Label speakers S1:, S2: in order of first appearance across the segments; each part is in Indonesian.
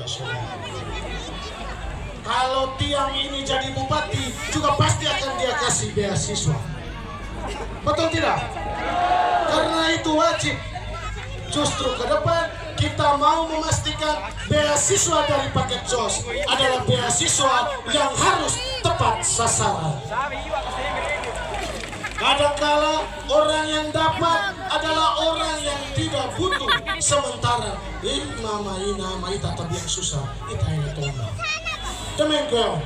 S1: saudara. Kalau tiang ini jadi bupati juga pasti akan dia kasih beasiswa. Betul tidak? Karena itu wajib. Justru ke depan kita mau memastikan beasiswa dari paket JOS adalah beasiswa yang harus tepat sasaran. Kadangkala orang yang dapat adalah orang yang tidak butuh, sementara mama ita tapi yang susah kita ini tolong. Demikian.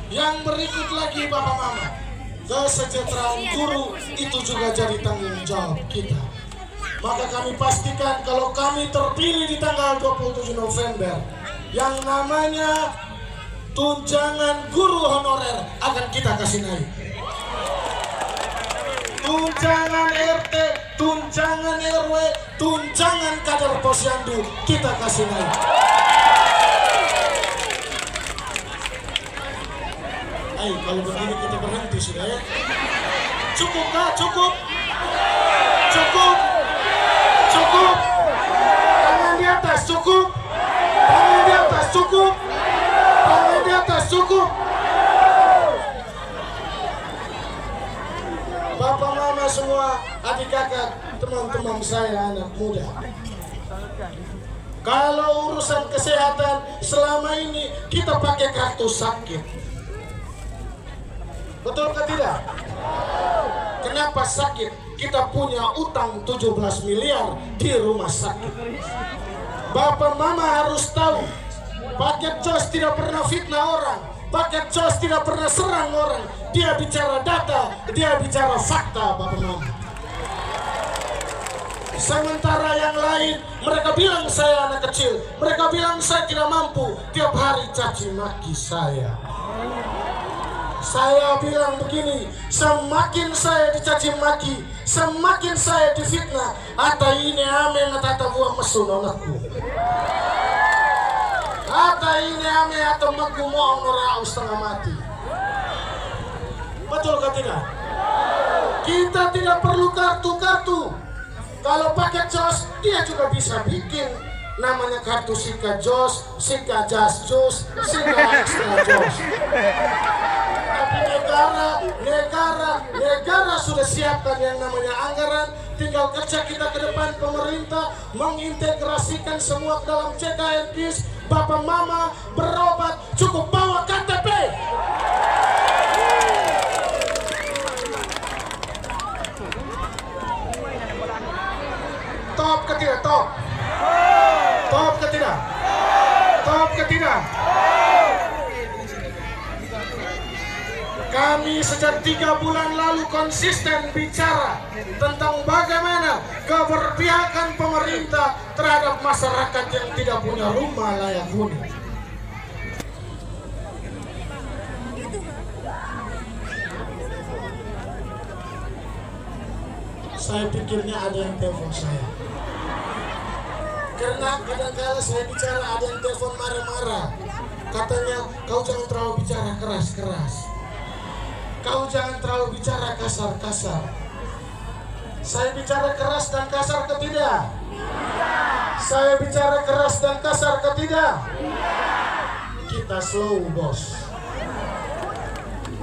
S1: Yang berikut lagi Bapak Mama, kesejahteraan guru itu juga jadi tanggung jawab kita. Maka kami pastikan kalau kami terpilih di tanggal 27 November, yang namanya tunjangan guru honorer akan kita kasih naik. Tunjangan RT, tunjangan RW, tunjangan kader posyandu kita kasih naik. Ayo kalau begini kita berhenti sudah ya. Cukup kah? Cukup? Cukup? Cukup? Tangan di atas cukup? Tangan di atas cukup? Tangan di atas cukup? Bapak mama semua, adik kakak, teman-teman saya anak muda. Kalau urusan kesehatan selama ini kita pakai kartu sakit. Betul ke tidak? Kenapa sakit? Kita punya utang 17 miliar di rumah sakit. Bapak mama harus tahu, paket JOS tidak pernah fitnah orang. Paket JOS tidak pernah serang orang. Dia bicara data, dia bicara fakta, Bapak mama. Sementara yang lain, mereka bilang saya anak kecil, mereka bilang saya tidak mampu, tiap hari caci maki saya. Saya bilang begini, semakin saya dicaci maki, semakin saya difitnah, ata ini ame ngatata buah mesu nonakku. Ata ini ame atau magu mau norau setengah mati. Betul ke tidak? Kita tidak perlu kartu-kartu. Kalau pakai JOS, dia juga bisa bikin namanya kartu Sika JOS, Sika Jas JOS, Sika Extra JOS. Tapi negara sudah siapkan yang namanya anggaran. Tinggal kerja kita ke depan, pemerintah mengintegrasikan semua ke dalam CKNKIS. Bapak mama berobat cukup bawa KTP. Top ke tidak? Top. Top ke tidak? Top ke tidak? Kami sejak 3 bulan lalu konsisten bicara tentang bagaimana keberpihakan pemerintah terhadap masyarakat yang tidak punya rumah layak huni. Saya pikirnya ada yang telepon saya. Karena kadang-kadang saya bicara ada yang telepon marah-marah. Katanya, kau jangan terlalu bicara keras-keras. Kau jangan terlalu bicara kasar-kasar. Saya bicara keras dan kasar ke tidak? Saya bicara keras dan kasar ke tidak? Kita slow, bos.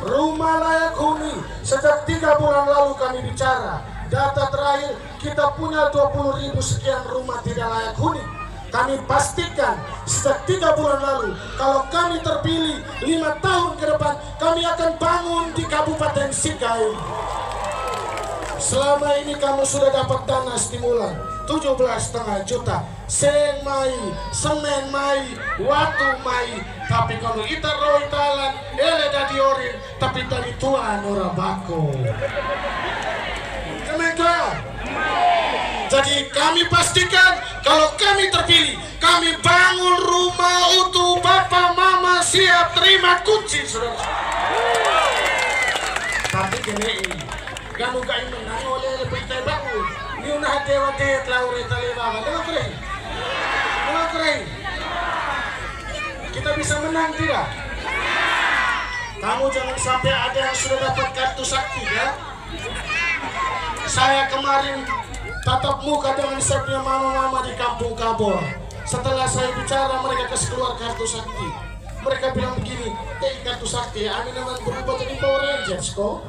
S1: Rumah layak huni sejak 3 bulan lalu kami bicara. Data terakhir kita punya 20.000 sekian rumah tidak layak huni. Kami pastikan sejak 3 bulan lalu, kalau kami terpilih 5 tahun ke depan, kami akan bangun di Kabupaten Sika ini. Selama ini kamu sudah dapat dana stimulan 17,5 juta. Seng mai, semen mai, watu mai. Tapi kalau ita roi talan, ele dadi orin, tapi dari Tuhan ora bako. Kemenka. Jadi kami pastikan kalau kami terpilih, kami bangun rumah utuh, bapak mama siap terima kunci, saudara. Tapi gini, kamu kain menang oleh lebih bangun. Yunah dewa dewa laure talebama, dengar keren. Kita bisa menang tidak? Kamu jangan sampai ada yang sudah dapat kartu sakti ya. Saya kemarin tatap muka dengan saya punya mama-mama di kampung kabur. Setelah saya bicara, mereka kasih keluar kartu sakti. Mereka bilang begini, kartu sakti, Ami memang berubah jadi Power Rangers kok.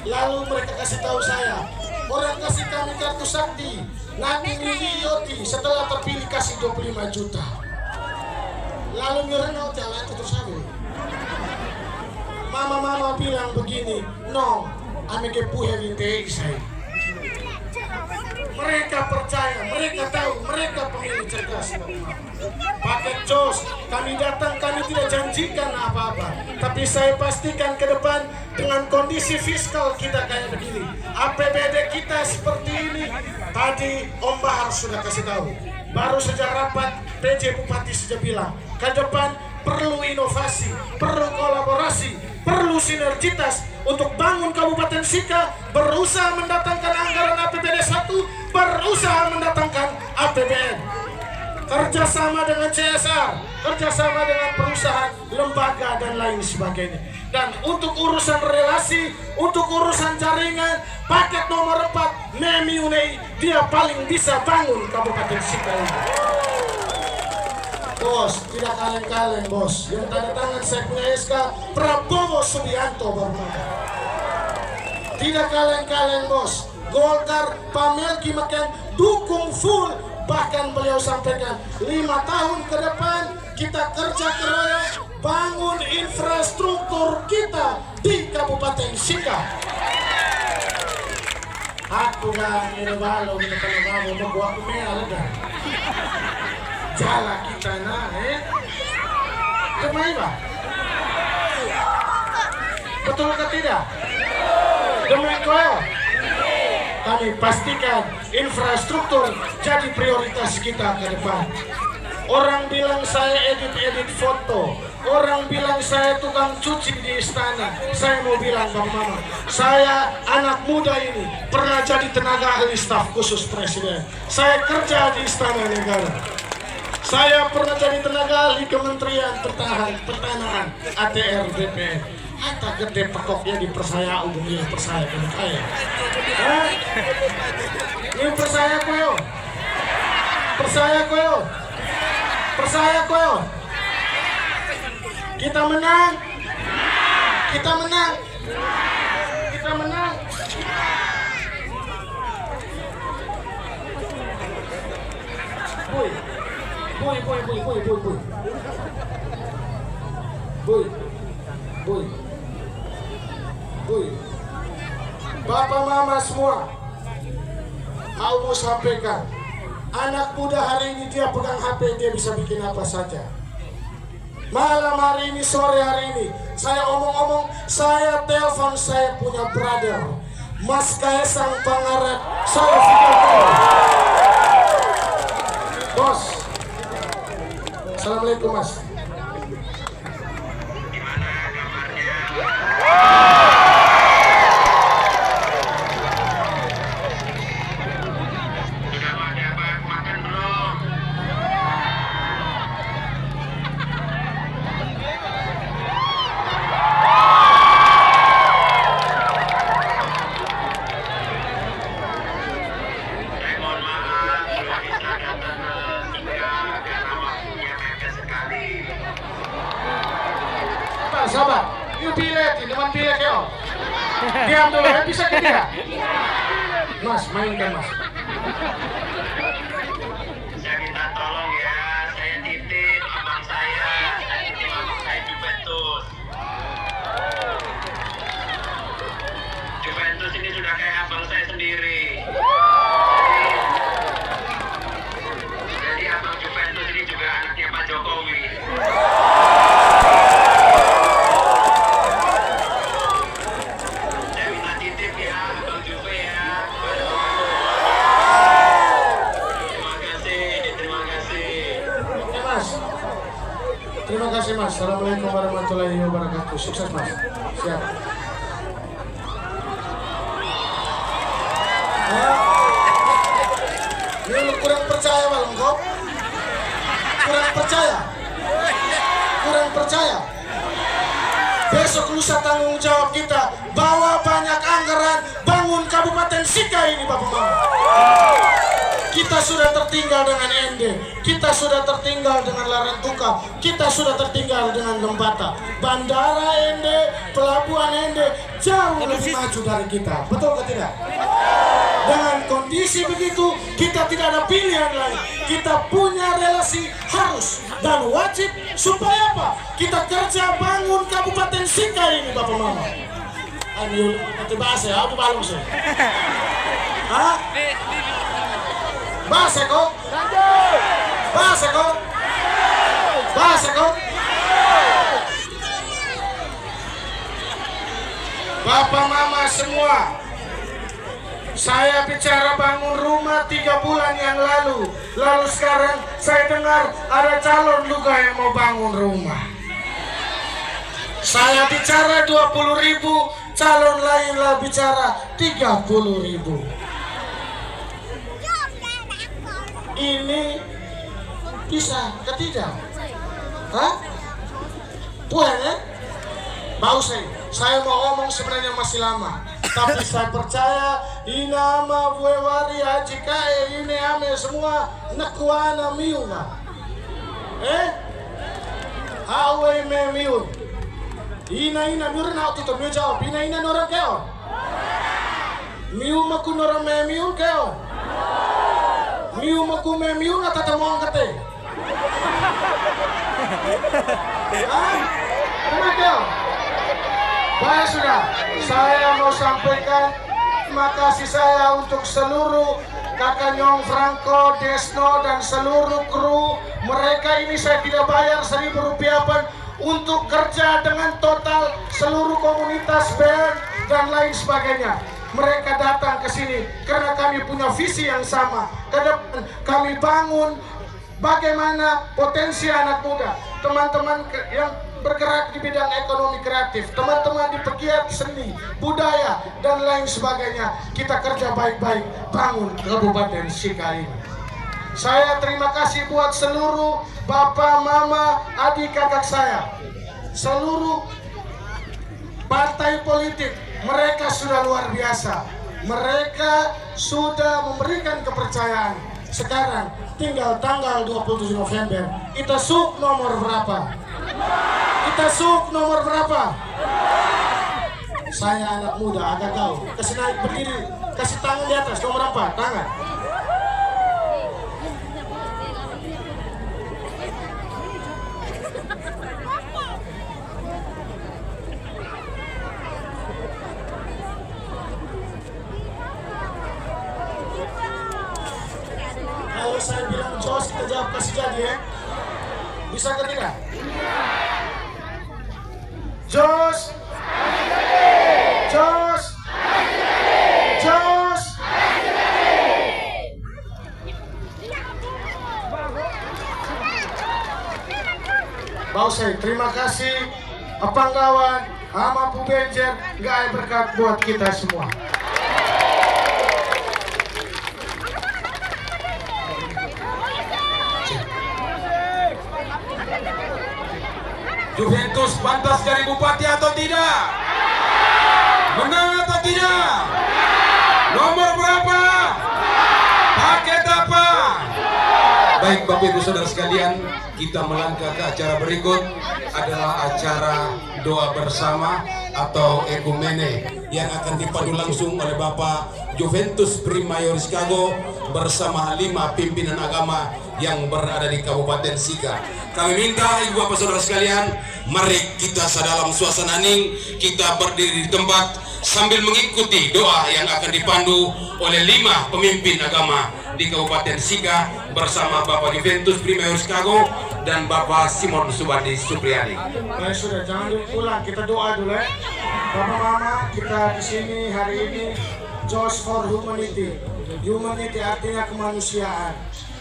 S1: Lalu mereka kasih tahu saya, orang kasih kami kartu sakti, nanti Lili Yoti setelah terpilih kasih 25 juta. Lalu ngerenau jalan itu terus aku. Mama bilang begini, no, Ami kepuhe vintei saya. Mereka percaya, mereka tahu, mereka pemilih cerdas. Pakai jos, kami datang, kami tidak janjikan apa-apa. Tapi saya pastikan ke depan dengan kondisi fiskal kita kayak begini, APBD kita seperti ini. Tadi Om Bahar sudah kasih tahu. Baru saja rapat, PJ Bupati sudah bilang, ke depan perlu inovasi, perlu kolaborasi, perlu sinergitas untuk bangun Kabupaten Sika, berusaha mendatangkan anggaran APBD 1, berusaha mendatangkan APBN. Kerjasama dengan CSR, kerjasama dengan perusahaan, lembaga, dan lain sebagainya. Dan untuk urusan relasi, untuk urusan jaringan, paket nomor 4, Nemi Unei, dia paling bisa bangun Kabupaten Sika ini. Bos, tidak kaleng-kaleng bos. Yang tanda tangan saya punya SK Prabowo Subianto Barmada. Tidak kaleng-kaleng bos. Golkar Pak Melki makan dukung full. Bahkan beliau sampaikan 5 tahun ke depan kita kerja keras bangun infrastruktur kita di Kabupaten Sika. Aku gak nirvalo kita kalau mau buat kumea jala kita Kemai ba? Betul atau tidak? Demi koyo kami pastikan infrastruktur jadi prioritas kita ke depan. Orang bilang saya edit foto, orang bilang saya tukang cuci di istana. Saya mau bilang Bang Mama, saya anak muda ini pernah jadi tenaga ahli staf khusus presiden. Saya kerja di Istana Negara. Saya pernah jadi tenaga ahli Kementerian Pertahanan ATR BPN. Hatta gede pekoknya dipercaya umumnya percaya dengan saya. Ini percaya koyo. Percaya koyo. Percaya koyo. Kita menang. Kita menang. Kita menang. Boy. Bapak mama semua, mau sampaikan, anak muda hari ini dia pegang HP, dia bisa bikin apa saja. Malam hari ini, sore hari ini, saya omong-omong, saya telepon saya punya brother, Mas Kaisang Pangarep, saya video call. Bos, Assalamualaikum Mas. Sabar, yuk pilih, teman pilih keo. Diam dulu, bisa ke dia. Mas, mainkan Mas.
S2: Saya minta tolong ya, saya titip abang saya Juventus. Juventus ini sudah kayak abang saya sendiri. Jadi abang Juventus ini juga anaknya Pak Jokowi.
S1: Terima kasih Mas. Assalamualaikum warahmatullahi wabarakatuh. Sukses Mas. Siap. Ini kurang percaya malam kok. Kurang percaya. Kurang percaya. Besok lusa tanggung jawab kita bawa banyak anggaran bangun Kabupaten Sika ini Bapak Mama. Kita sudah tertinggal dengan Ende, kita sudah tertinggal dengan Larantuka, kita sudah tertinggal dengan Lembata. Bandara Ende, pelabuhan Ende jauh lebih maju dari kita. Betul atau tidak? Dengan kondisi begitu, kita tidak ada pilihan lain. Kita punya relasi harus dan wajib supaya apa? Kita kerja bangun Kabupaten Sika ini, Bapak Mama. Ayo, nanti bahas ya, aku balong sih. Hah? Bahasa kok? Bahasa kok? Bahasa kok? Bapak Mama semua, saya bicara bangun rumah 3 bulan yang lalu. Lalu sekarang saya dengar ada calon juga yang mau bangun rumah. Saya bicara 20.000, calon lainlah bicara 30.000. Ini bisa ketidak? Hah? Puan ya? Bau saya mau ngomong sebenarnya masih lama, tapi saya percaya ini nama Buewari Haji Kae ini ame semua nekuana miunga. Hawe me miun. Ina miun na tuto miu jawab. Ina norang keo. Miu maku norang me miun keo. Miu maku me miun na tatamong kate. Ah, mana keo? Baik sudah, saya mau sampaikan terima kasih saya untuk seluruh Kakak Nyong Franco, Desno dan seluruh kru. Mereka ini saya tidak bayar 1.000 rupiah pun untuk kerja dengan total seluruh komunitas band dan lain sebagainya. Mereka datang ke sini karena kami punya visi yang sama. Ke depan kami bangun bagaimana potensi anak muda, teman-teman yang bergerak di bidang ekonomi kreatif, teman-teman di pegiat seni, budaya, dan lain sebagainya. Kita kerja baik-baik, bangun Kabupaten Sika ini. Saya terima kasih buat seluruh bapak, mama, adik, kakak saya. Seluruh partai politik, mereka sudah luar biasa. Mereka sudah memberikan kepercayaan. Sekarang tinggal tanggal 27 November, kita suk nomor berapa? Kita suk nomor berapa? Saya anak muda agak tahu. Kasih naik berdiri, kasih tangan di atas. Nomor apa? Tangan. Kalau saya bilang jos, kita jawab kasih jadi ya. Bisa ke tidak? Jos, Jos, Jos. Bau saya terima kasih Apanggawan, Ama Pu Benjer, gak berkat buat kita semua.
S3: Juventus pantas jadi bupati atau tidak? Menang atau tidak? Nomor berapa? Paket apa? Baik Bapak Ibu Saudara sekalian, kita melangkah ke acara berikut adalah acara doa bersama atau ekumene yang akan dipandu langsung oleh Bapak Juventus Primayoris Kago bersama 5 pimpinan agama yang berada di Kabupaten Sika. Kami minta Ibu Bapak Saudara sekalian, mari kita dalam suasana hening, kita berdiri di tempat sambil mengikuti doa yang akan dipandu oleh 5 pemimpin agama di Kabupaten Sika bersama Bapak Juventus Primayoris Kago dan Bapak Simon Subandi Supriyadi.
S1: Baik sudah, jangan dulu pulang, kita doa dulu ya. Bapak Mama, kita di sini hari ini Just for Humanity. Humanity artinya kemanusiaan.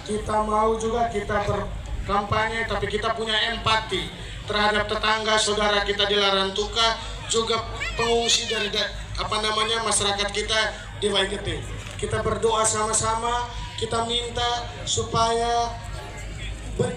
S1: Kita mau juga kita berkampanye, tapi kita punya empati terhadap tetangga saudara kita di Larantuka, juga pengungsi dari masyarakat kita di Waigete. Kita berdoa sama-sama, kita minta supaya